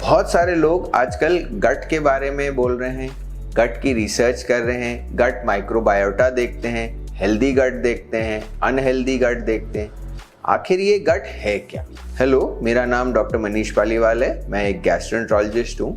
बहुत सारे लोग आजकल गट के बारे में बोल रहे हैं, गट की रिसर्च कर रहे हैं, गट माइक्रोबायोटा देखते हैं, हेल्दी गट देखते हैं, अनहेल्दी गट देखते हैं। आखिर ये गट है क्या? हेलो, मेरा नाम डॉक्टर मनीष पालीवाल है, मैं एक गैस्ट्रोएंटरोलॉजिस्ट हूँ।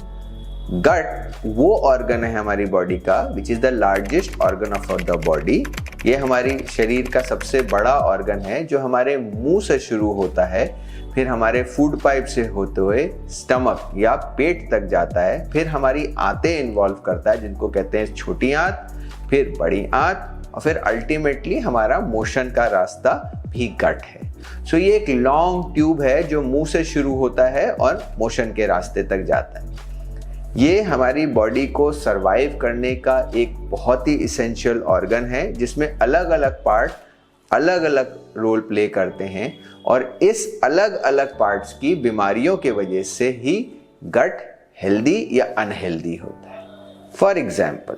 गट वो ऑर्गन है हमारी बॉडी का which is the largest organ of the body. ये हमारी शरीर का सबसे बड़ा ऑर्गन है जो हमारे मुंह से शुरू होता है, फिर हमारे फूड पाइप से होते हुए स्टमक या पेट तक जाता है, फिर हमारी आंतें इन्वॉल्व करता है जिनको कहते हैं छोटी आंत, फिर बड़ी आंत, और फिर अल्टीमेटली हमारा मोशन का रास्ता भी गट है। सो ये एक लॉन्ग ट्यूब है जो मुंह से शुरू होता है और मोशन के रास्ते तक जाता है। ये हमारी बॉडी को सरवाइव करने का एक बहुत ही इसेंशियल ऑर्गन है जिसमें अलग अलग पार्ट अलग अलग रोल प्ले करते हैं, और इस अलग अलग पार्ट्स की बीमारियों के वजह से ही गट हेल्दी या अनहेल्दी होता है। फॉर एग्जाम्पल,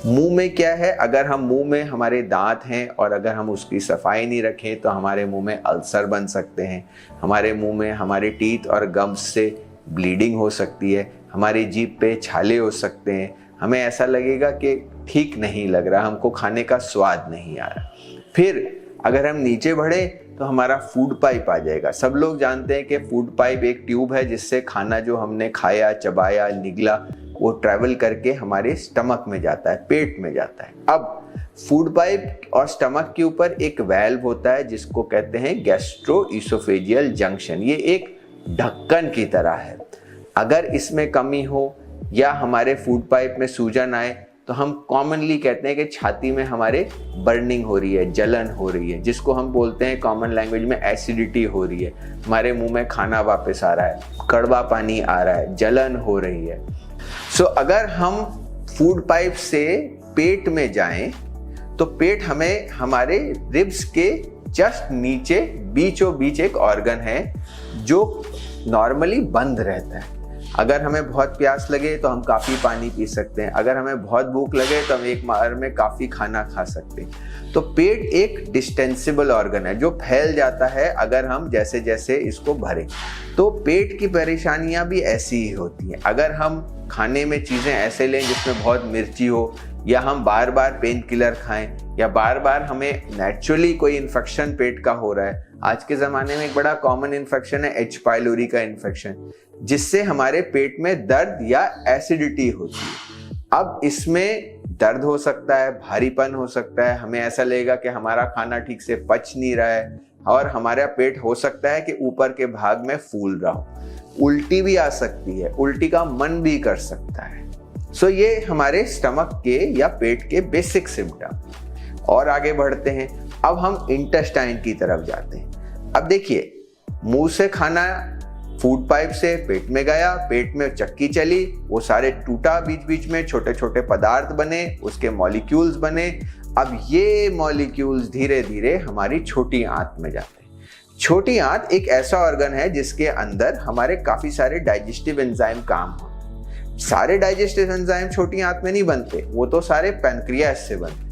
मुंह में क्या है? अगर हम मुंह में हमारे दांत हैं और अगर हम उसकी सफाई नहीं रखें तो हमारे मुंह में अल्सर बन सकते हैं, हमारे मुंह में हमारे टीथ और गम्स से ब्लीडिंग हो सकती है, हमारी जीभ पे छाले हो सकते हैं, हमें ऐसा लगेगा कि ठीक नहीं लग रहा, हमको खाने का स्वाद नहीं आ रहा। फिर अगर हम नीचे बढ़े तो हमारा फूड पाइप आ जाएगा। सब लोग जानते हैं कि फूड पाइप एक ट्यूब है जिससे खाना जो हमने खाया, चबाया, निगला, वो ट्रैवल करके हमारे स्टमक में जाता है, पेट में जाता है। अब फूड पाइप और स्टमक के ऊपर एक वाल्व होता है जिसको कहते हैं गैस्ट्रोइसोफेजियल जंक्शन। ये एक ढक्कन की तरह है। अगर इसमें कमी हो या हमारे फूड पाइप में सूजन आए तो हम कॉमनली कहते हैं कि छाती में हमारे बर्निंग हो रही है, जलन हो रही है, जिसको हम बोलते हैं कॉमन लैंग्वेज में एसिडिटी हो रही है, हमारे मुंह में खाना वापस आ रहा है, कड़वा पानी आ रहा है, जलन हो रही है। सो अगर हम फूड पाइप से पेट में जाएं तो पेट हमें हमारे रिब्स के जस्ट नीचे बीचों बीच एक ऑर्गन है जो नॉर्मली बंद रहता है। अगर हमें बहुत प्यास लगे तो हम काफ़ी पानी पी सकते हैं, अगर हमें बहुत भूख लगे तो हम एक बार में काफ़ी खाना खा सकते हैं। तो पेट एक डिस्टेंसिबल ऑर्गन है जो फैल जाता है अगर हम जैसे जैसे इसको भरें। तो पेट की परेशानियां भी ऐसी ही होती हैं। अगर हम खाने में चीज़ें ऐसे लें जिसमें बहुत मिर्ची हो, या हम बार बार पेन किलर खाएं, या बार बार हमें नेचुरली कोई इन्फेक्शन पेट का हो रहा है। आज के ज़माने में एक बड़ा कॉमन इन्फेक्शन है एच पाइलोरी का इन्फेक्शन, जिससे हमारे पेट में दर्द या एसिडिटी होती है। अब इसमें दर्द हो सकता है, भारीपन हो सकता है, हमें ऐसा लगेगा कि हमारा खाना ठीक से पच नहीं रहा है, और हमारा पेट हो सकता है कि ऊपर के भाग में फूल रहा हो। उल्टी भी आ सकती है, उल्टी का मन भी कर सकता है। सो ये हमारे स्टमक के या पेट के बेसिक सिम्टम। और आगे बढ़ते हैं, अब हम इंटेस्टाइन की तरफ जाते हैं। अब देखिए, मुंह से खाना फूड पाइप से पेट में गया, पेट में चक्की चली, वो सारे टूटा, बीच बीच में छोटे छोटे पदार्थ बने, उसके मॉलिक्यूल्स बने। अब ये मॉलिक्यूल्स धीरे धीरे हमारी छोटी आंत में जाते हैं। छोटी आंत एक ऐसा ऑर्गन है जिसके अंदर हमारे काफी सारे डाइजेस्टिव एंजाइम काम होते हैं। सारे डाइजेस्टिव एंजाइम छोटी आंत में नहीं बनते, वो तो सारे पैनक्रियास से बनते।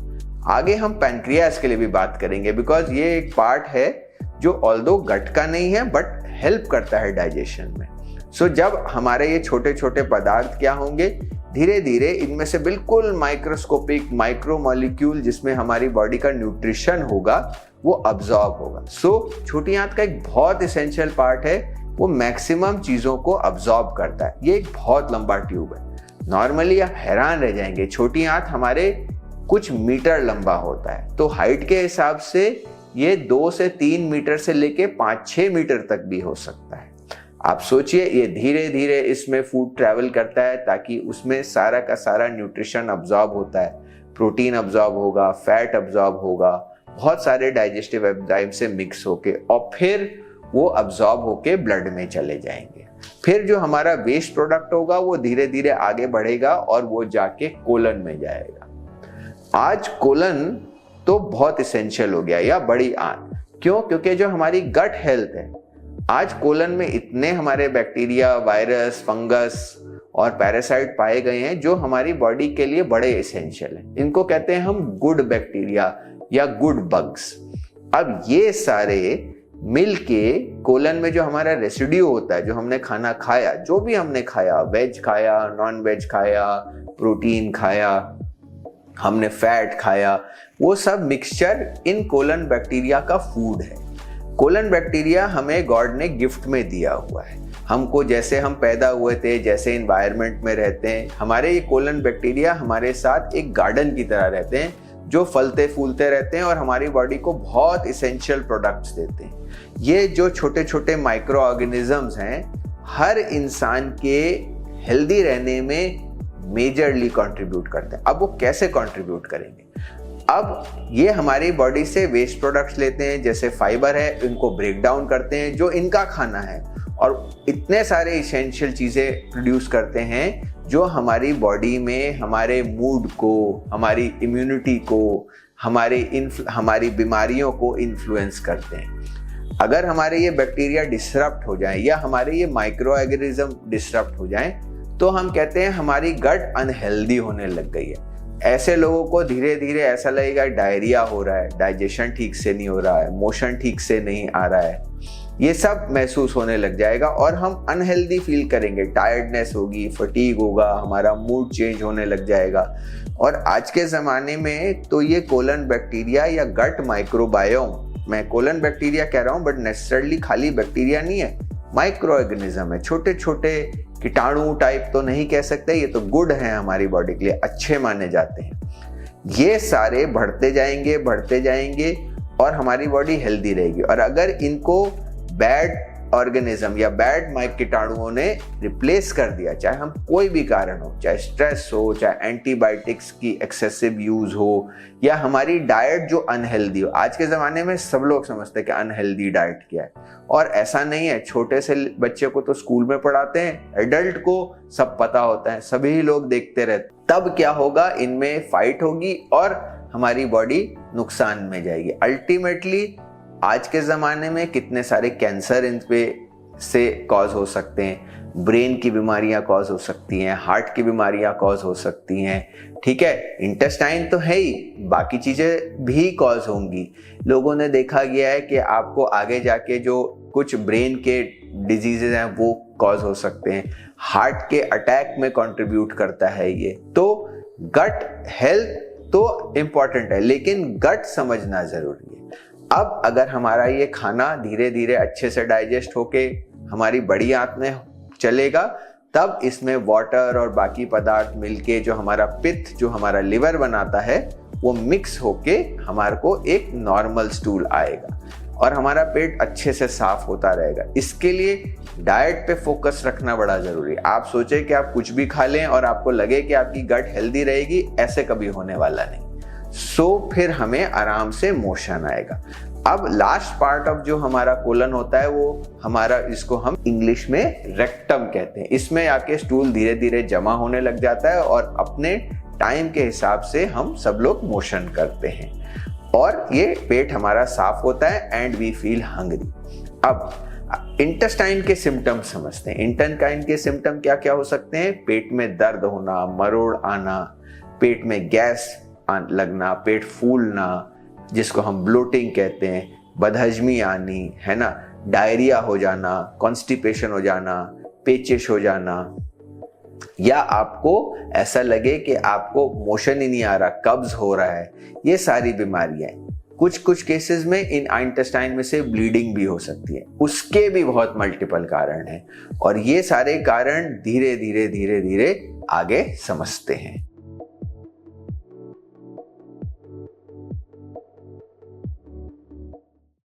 आगे हम पैनक्रियास के लिए भी बात करेंगे, बिकॉज ये एक पार्ट है जो ऑल्दो गट का नहीं है बट हेल्प करता है डाइजेशन में। सो जब हमारे ये छोटे छोटे पदार्थ क्या होंगे, धीरे धीरे इनमें से बिल्कुल माइक्रोस्कोपिक माइक्रो मॉलिक्यूल जिसमें हमारी बॉडी का न्यूट्रिशन होगा वो अब्जॉर्ब होगा। सो छोटी आंत का एक बहुत इसेंशियल पार्ट है, वो मैक्सिमम चीज़ों को अब्जॉर्ब करता है। ये एक बहुत लंबा ट्यूब है। नॉर्मली आप हैरान रह जाएंगे, छोटी आंत हमारे कुछ मीटर लंबा होता है, तो हाइट के हिसाब से ये 2 से 3 मीटर से लेके 5-6 मीटर तक भी हो सकता है। आप सोचिए, ये धीरे धीरे इसमें फूड ट्रैवल करता है ताकि उसमें सारा का सारा न्यूट्रिशन अब्जॉर्ब होता है, प्रोटीन अब्जॉर्ब होगा, फैट अब्जॉर्ब होगा, बहुत सारे डाइजेस्टिव एंजाइम से मिक्स होके, और फिर वो अब्जॉर्ब होके ब्लड में चले जाएंगे। फिर जो हमारा वेस्ट प्रोडक्ट होगा वो धीरे धीरे आगे बढ़ेगा और वो जाके कोलन में जाएगा। आज कोलन तो बहुत इसेंशियल हो गया, या बड़ी आंत। क्यों? क्योंकि जो हमारी गट हेल्थ है, आज कोलन में इतने हमारे बैक्टीरिया, वायरस, फंगस और पैरासाइट पाए गए हैं जो हमारी बॉडी के लिए बड़े इसेंशियल हैं। इनको कहते हैं हम गुड बैक्टीरिया या गुड बग्स। अब ये सारे मिल के कोलन में जो हमारा रेसिड्यू होता है, जो हमने खाना खाया, जो भी हमने खाया, वेज खाया, नॉन वेज खाया, प्रोटीन खाया, हमने फैट खाया, वो सब मिक्सचर इन कोलन बैक्टीरिया का फूड है। कोलन बैक्टीरिया हमें गॉड ने गिफ्ट में दिया हुआ है। हमको जैसे हम पैदा हुए थे, जैसे इन्वायरमेंट में रहते हैं, हमारे ये कोलन बैक्टीरिया हमारे साथ एक गार्डन की तरह रहते हैं, जो फलते फूलते रहते हैं और हमारी बॉडी को बहुत इसेंशियल प्रोडक्ट्स देते हैं। ये जो छोटे छोटे माइक्रो ऑर्गेनिजम्स हैं, हर इंसान के हेल्दी रहने में मेजरली कंट्रीब्यूट करते हैं। अब वो कैसे कंट्रीब्यूट करेंगे? अब ये हमारी बॉडी से वेस्ट प्रोडक्ट्स लेते हैं, जैसे फाइबर है, इनको ब्रेक डाउन करते हैं, जो इनका खाना है, और इतने सारे इसेंशियल चीज़ें प्रोड्यूस करते हैं जो हमारी बॉडी में हमारे मूड को, हमारी इम्यूनिटी को, हमारी बीमारियों को इन्फ्लुएंस करते हैं। अगर हमारे ये बैक्टीरिया डिसरप्ट हो जाएं या हमारे ये माइक्रो ऑर्गेनिज्म डिसरप्ट हो जाएं, तो हम कहते हैं हमारी गट अनहेल्दी होने लग गई है। ऐसे लोगों को धीरे धीरे ऐसा लगेगा डायरिया हो रहा है, डाइजेशन ठीक से नहीं हो रहा है, मोशन ठीक से नहीं आ रहा है, ये सब महसूस होने लग जाएगा और हम अनहेल्दी फील करेंगे, टायर्डनेस होगी, फटीग होगा, हमारा मूड चेंज होने लग जाएगा। और आज के ज़माने में तो ये कोलन बैक्टीरिया या गट माइक्रोबायोम, मैं कोलन बैक्टीरिया कह रहा हूँ बट नेसेसरली खाली बैक्टीरिया नहीं है, माइक्रो ऑर्गेनिज्म है, छोटे छोटे कीटाणु टाइप तो नहीं कह सकते, ये तो गुड है हमारी बॉडी के लिए, अच्छे माने जाते हैं। ये सारे बढ़ते जाएंगे और हमारी बॉडी हेल्दी रहेगी। और अगर इनको बैड ऑर्गेनिज्म या बैड कीटाणुओं ने रिप्लेस कर दिया, चाहे हम कोई भी कारण हो, चाहे स्ट्रेस हो, चाहे एंटीबायोटिक्स की एक्सेसिव यूज हो, या हमारी डाइट जो अनहेल्दी हो। आज के ज़माने में सब लोग समझते हैं कि अनहेल्दी डाइट क्या है, और ऐसा नहीं है। छोटे से बच्चे को तो स्कूल में पढ़ाते हैं, एडल्ट को सब पता होता है, सभी लोग देखते रहते। तब क्या होगा, इनमें फाइट होगी और हमारी बॉडी नुकसान में जाएगी। अल्टीमेटली आज के ज़माने में कितने सारे कैंसर इन पे से कॉज हो सकते हैं, ब्रेन की बीमारियां कॉज हो सकती हैं, हार्ट की बीमारियां कॉज हो सकती हैं, ठीक है। इंटेस्टाइन तो है ही, बाकी चीज़ें भी कॉज होंगी। लोगों ने देखा गया है कि आपको आगे जाके जो कुछ ब्रेन के डिजीजेज हैं वो कॉज हो सकते हैं, हार्ट के अटैक में कंट्रीब्यूट करता है ये। तो गट हेल्थ तो इम्पॉर्टेंट है, लेकिन गट समझना ज़रूरी है। अब अगर हमारा ये खाना धीरे धीरे अच्छे से डाइजेस्ट होके हमारी बड़ी आंत में चलेगा, तब इसमें वाटर और बाकी पदार्थ मिलके जो हमारा पित्त, जो हमारा लिवर बनाता है, वो मिक्स होके हमारे को एक नॉर्मल स्टूल आएगा और हमारा पेट अच्छे से साफ होता रहेगा। इसके लिए डाइट पे फोकस रखना बड़ा जरूरी है। आप सोचे कि आप कुछ भी खा लें और आपको लगे कि आपकी गट हेल्दी रहेगी, ऐसे कभी होने वाला नहीं। फिर हमें आराम से मोशन आएगा। अब लास्ट पार्ट ऑफ जो हमारा कोलन होता है, वो हमारा, इसको हम इंग्लिश में रेक्टम कहते हैं। इसमें आके स्टूल धीरे धीरे जमा होने लग जाता है और अपने टाइम के हिसाब से हम सब लोग मोशन करते हैं और ये पेट हमारा साफ होता है एंड वी फील हंग्री। अब इंटेस्टाइन के सिम्टम समझते हैं। इंटेस्टाइन के सिम्टम क्या क्या हो सकते हैं? पेट में दर्द होना, मरोड़ आना, पेट में गैस लगना, पेट फूलना, जिसको हम ब्लोटिंग कहते हैं, बदहजमी आनी, है ना, डायरिया हो जाना, कॉन्स्टिपेशन हो जाना, पेचिश हो जाना, या आपको ऐसा लगे कि आपको मोशन ही नहीं आ रहा, कब्ज हो रहा है। ये सारी बीमारियां, कुछ केसेस में इन इंटेस्टाइन में से ब्लीडिंग भी हो सकती है। उसके भी बहुत मल्टीपल कारण हैं और ये सारे कारण धीरे धीरे आगे समझते हैं।